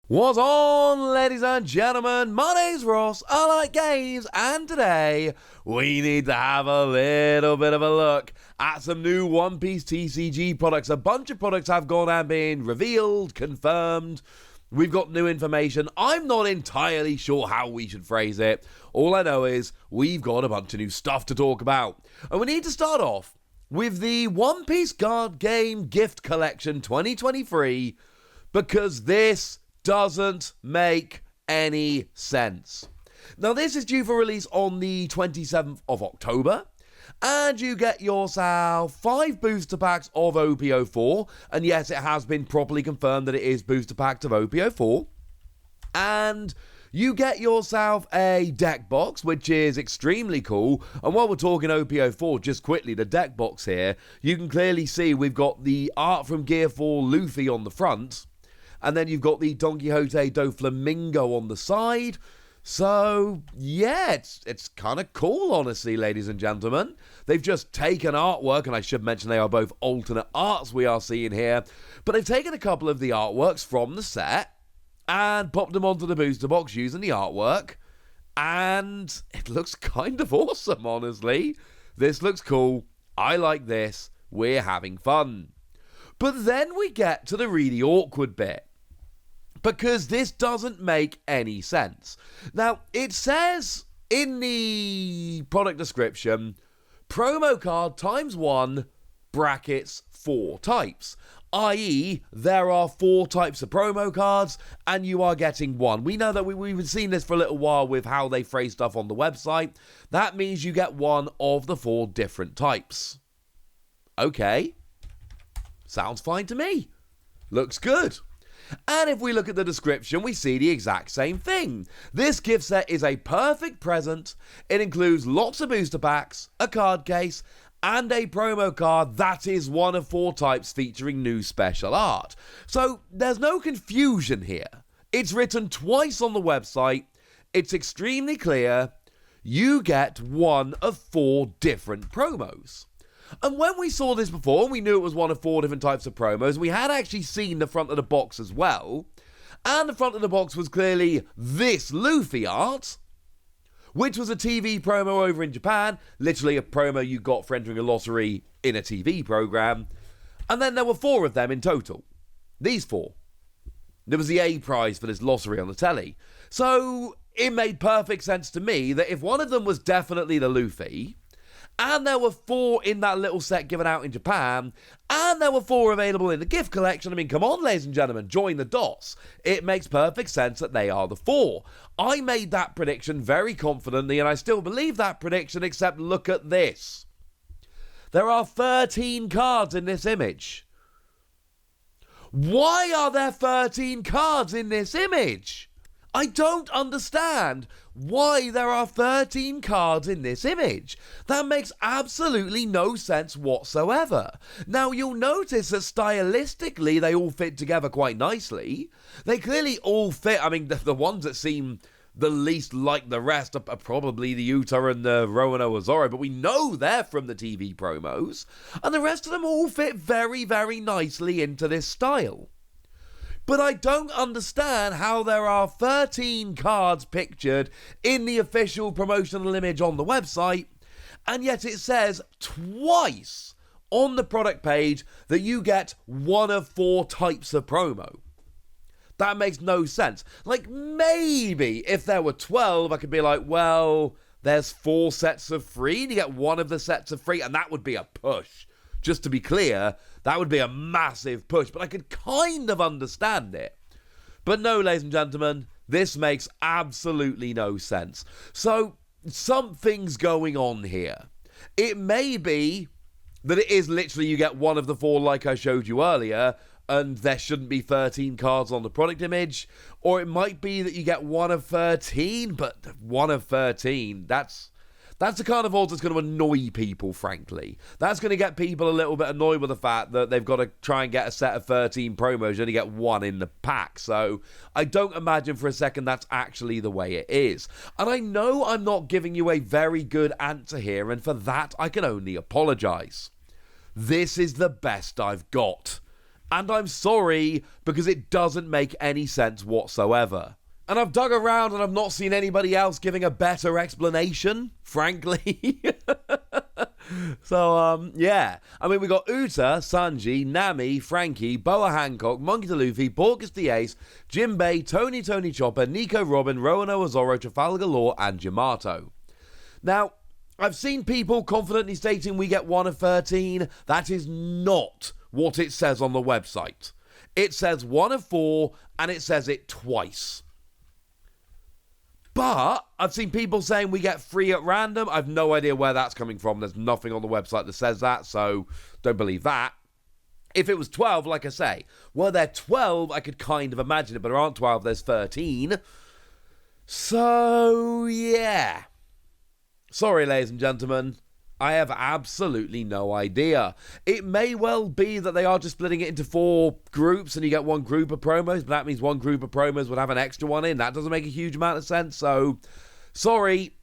What's on, ladies and gentlemen? My name's Ross, I like games, and today we need to have a little bit of a look at some new One Piece TCG products. A bunch of products have gone and been revealed, confirmed. We've got new information. I'm not entirely sure how we should phrase it. All I know is we've got a bunch of new stuff to talk about. And we need to start off with the One Piece card game gift collection 2023, because this doesn't make any sense. Now, this is due for release on the 27th of October, and you get yourself 5 booster packs of OP04, and yes, it has been properly confirmed that it is booster packs of OP04, and you get yourself a deck box, which is extremely cool. And while we're talking OP04, just quickly, the deck box here, you can clearly see we've got the art from Gear 4 Luffy on the front, and then you've got the Don Quixote Doflamingo on the side. So, yeah, it's kind of cool, honestly, ladies and gentlemen. They've just taken artwork, and I should mention they are both alternate arts we are seeing here, but they've taken a couple of the artworks from the set and popped them onto the booster box using the artwork, and it looks kind of awesome, honestly. This looks cool. I like this. We're having fun. But then we get to the really awkward bit, because this doesn't make any sense. Now, it says in the product description, promo card ×1 brackets 4 types, i.e. there are 4 types of promo cards and you are getting one. We know that we've seen this for a little while with how they phrase stuff on the website. That means you get one of the 4 different types. Okay, sounds fine to me. Looks good. And if we look at the description, we see the exact same thing. This gift set is a perfect present. It includes lots of booster packs, a card case, and a promo card that is one of 4 types featuring new special art. So there's no confusion here. It's written twice on the website. It's extremely clear. You get one of 4 different promos. And when we saw this before, we knew it was one of 4 different types of promos. We had actually seen the front of the box as well. And the front of the box was clearly this Luffy art, which was a TV promo over in Japan. Literally a promo you got for entering a lottery in a TV program. And then there were 4 of them in total. These 4. There was the A prize for this lottery on the telly. So it made perfect sense to me that if one of them was definitely the Luffy, and there were 4 in that little set given out in Japan, and there were 4 available in the gift collection. I mean, come on, ladies and gentlemen, join the dots. It makes perfect sense that they are the 4. I made that prediction very confidently, and I still believe that prediction, except look at this. There are 13 cards in this image. Why are there 13 cards in this image? I don't understand why there are 13 cards in this image. That makes absolutely no sense whatsoever. Now, you'll notice that stylistically they all fit together quite nicely. They clearly all fit. I mean, the ones that seem the least like the rest are probably the Uta and the Roanoa Zoro, but we know they're from the TV promos. And the rest of them all fit very, very nicely into this style. But I don't understand how there are 13 cards pictured in the official promotional image on the website, and yet it says twice on the product page that you get one of 4 types of promo. That makes no sense. Like, maybe if there were 12, I could be like, well, there's 4 sets of free, and you get one of the sets of free, and that would be a push. Just to be clear, that would be a massive push, but I could kind of understand it. But no, ladies and gentlemen, this makes absolutely no sense. So, something's going on here. It may be that it is literally you get one of the 4 like I showed you earlier, and there shouldn't be 13 cards on the product image, or it might be that you get one of 13, but one of 13, that's the kind of odds that's going to annoy people, frankly. That's going to get people a little bit annoyed with the fact that they've got to try and get a set of 13 promos, you only get 1 in the pack. So I don't imagine for a second that's actually the way it is. And I know I'm not giving you a very good answer here, and for that I can only apologise. This is the best I've got. And I'm sorry, because it doesn't make any sense whatsoever. And I've dug around and I've not seen anybody else giving a better explanation, frankly. So, yeah. I mean, we got Uta, Sanji, Nami, Frankie, Boa Hancock, Monkey D. Luffy, Porcus the Ace, Jinbei, Tony Chopper, Nico Robin, Rowan Ozoro, Trafalgar Law, and Yamato. Now, I've seen people confidently stating we get 1 of 13. That is not what it says on the website. It says 1 of 4, and it says it twice. But I've seen people saying we get 3 at random. I've no idea where that's coming from. There's nothing on the website that says that, so don't believe that. If it was 12, like I say, were there 12, I could kind of imagine it, but there aren't 12, there's 13. So, yeah. Sorry, ladies and gentlemen. I have absolutely no idea. It may well be that they are just splitting it into 4 groups and you get 1 group of promos, but that means 1 group of promos would have an extra one in. That doesn't make a huge amount of sense, so sorry.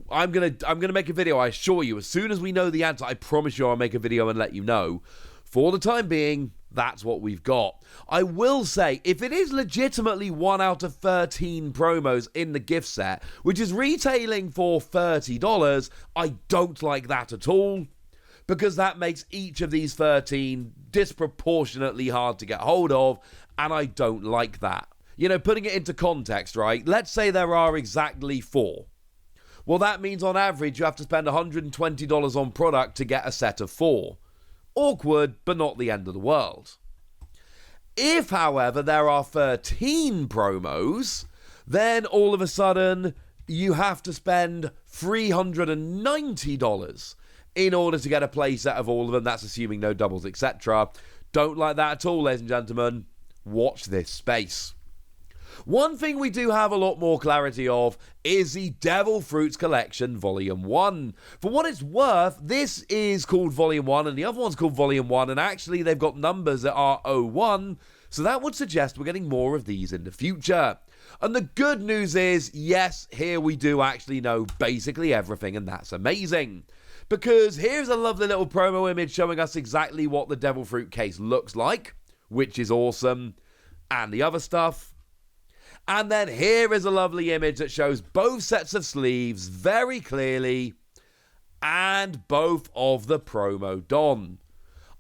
I'm gonna make a video, I assure you. As soon as we know the answer, I promise you I'll make a video and let you know. For the time being, that's what we've got. I will say, if it is legitimately 1 out of 13 promos in the gift set, which is retailing for $30, I don't like that at all, because that makes each of these 13 disproportionately hard to get hold of, and I don't like that. You know, putting it into context, right? Let's say there are exactly 4. Well, that means on average you have to spend $120 on product to get a set of 4. Awkward, but not the end of the world. If, however, there are 13 promos, then all of a sudden you have to spend $390 in order to get a playset of all of them. That's assuming no doubles, etc. Don't like that at all, ladies and gentlemen. Watch this space. One thing we do have a lot more clarity of is the Devil Fruits Collection Volume 1. For what it's worth, this is called Volume 1 and the other one's called Volume 1, and actually they've got numbers that are 01, so that would suggest we're getting more of these in the future. And the good news is, yes, here we do actually know basically everything, and that's amazing. Because here's a lovely little promo image showing us exactly what the Devil Fruit case looks like, which is awesome, and the other stuff. And then here is a lovely image that shows both sets of sleeves very clearly and both of the promo Don.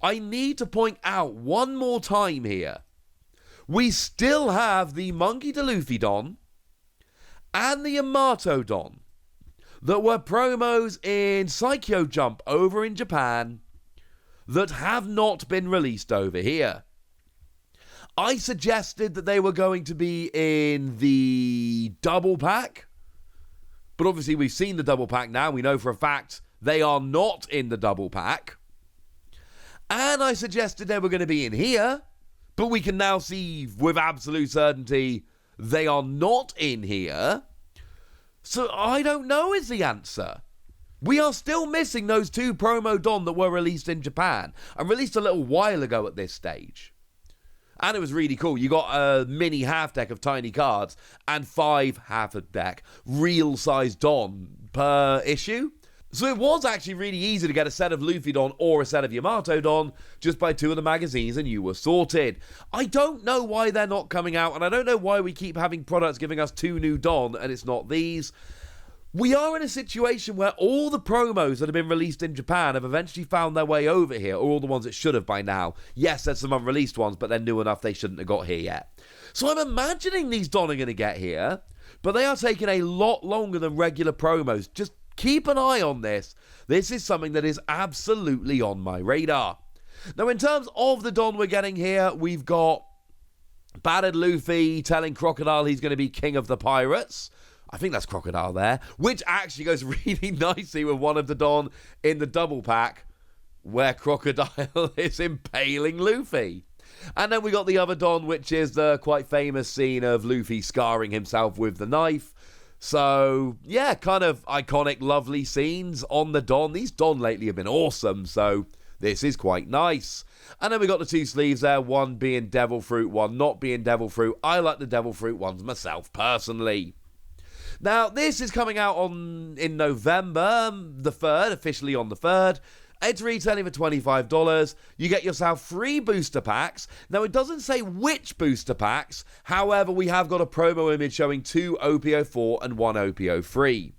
I need to point out one more time here. We still have the Monkey D. Luffy Don and the Yamato Don that were promos in Psycho Jump over in Japan that have not been released over here. I suggested that they were going to be in the double pack, but obviously we've seen the double pack now. We know for a fact they are not in the double pack. And I suggested they were going to be in here, but we can now see with absolute certainty they are not in here. So I don't know is the answer. We are still missing those 2 promo Don that were released in Japan and released a little while ago at this stage. And it was really cool. You got a mini half deck of tiny cards and 5 half a deck real size Don per issue. So it was actually really easy to get a set of Luffy Don or a set of Yamato Don just by 2 of the magazines and you were sorted. I don't know why they're not coming out, and I don't know why we keep having products giving us 2 new Don and it's not these. We are in a situation where all the promos that have been released in Japan have eventually found their way over here, or all the ones that should have by now. Yes, there's some unreleased ones, but they're new enough they shouldn't have got here yet. So I'm imagining these Don are going to get here, but they are taking a lot longer than regular promos. Just keep an eye on this. This is something that is absolutely on my radar. Now, in terms of the Don we're getting here, we've got Battered Luffy telling Crocodile he's going to be king of the pirates. I think that's Crocodile there, which actually goes really nicely with one of the Don in the double pack where Crocodile is impaling Luffy. And then we got the other Don, which is the quite famous scene of Luffy scarring himself with the knife. So, yeah, kind of iconic, lovely scenes on the Don. These Don lately have been awesome, so this is quite nice. And then we got the 2 sleeves there, one being Devil Fruit, one not being Devil Fruit. I like the Devil Fruit ones myself, personally. Now, this is coming out in November the 3rd, officially on the 3rd, It's retailing for $25. You get yourself 3 booster packs. Now, it doesn't say which booster packs. However, we have got a promo image showing 2 OPO4 and 1 OPO3.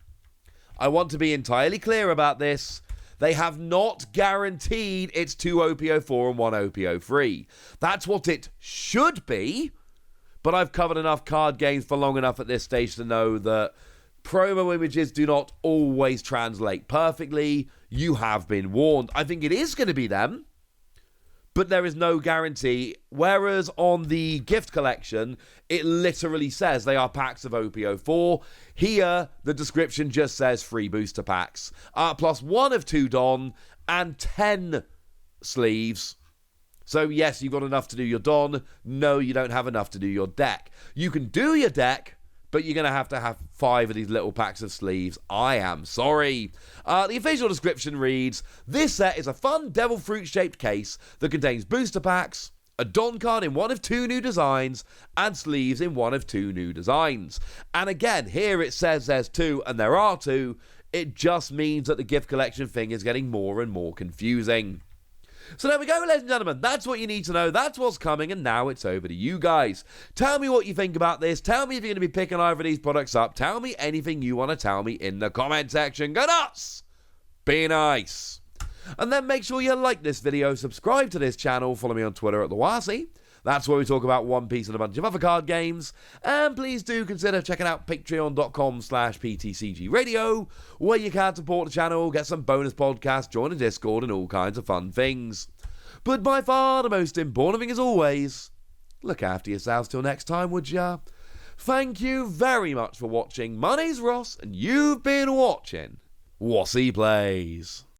I want to be entirely clear about this. They have not guaranteed it's 2 OPO4 and 1 OPO3. That's what it should be, but I've covered enough card games for long enough at this stage to know that promo images do not always translate perfectly. You have been warned. I think it is going to be them, but there is no guarantee. Whereas on the gift collection, it literally says they are packs of OPO4. Here, the description just says 3 booster packs, plus 1 of 2 Don and 10 sleeves. So yes, you've got enough to do your Don. No, you don't have enough to do your deck. You can do your deck, but you're going to have 5 of these little packs of sleeves. I am sorry. The official description reads, this set is a fun devil fruit-shaped case that contains booster packs, a Don card in 1 of 2 new designs, and sleeves in 1 of 2 new designs. And again, here it says there's 2, and there are 2. It just means that the gift collection thing is getting more and more confusing. So there we go, ladies and gentlemen. That's what you need to know. That's what's coming, and now it's over to you guys. Tell me what you think about this. Tell me if you're going to be picking either of these products up. Tell me anything you want to tell me in the comment section. Go nuts! Be nice. And then make sure you like this video, subscribe to this channel, follow me on Twitter at TheWasi. That's where we talk about One Piece and a bunch of other card games. And please do consider checking out patreon.com/PTCG Radio, where you can support the channel, get some bonus podcasts, join a Discord, and all kinds of fun things. But by far the most important thing, as always, look after yourselves till next time, would ya? Thank you very much for watching. My name's Ross, and you've been watching Wasi Plays.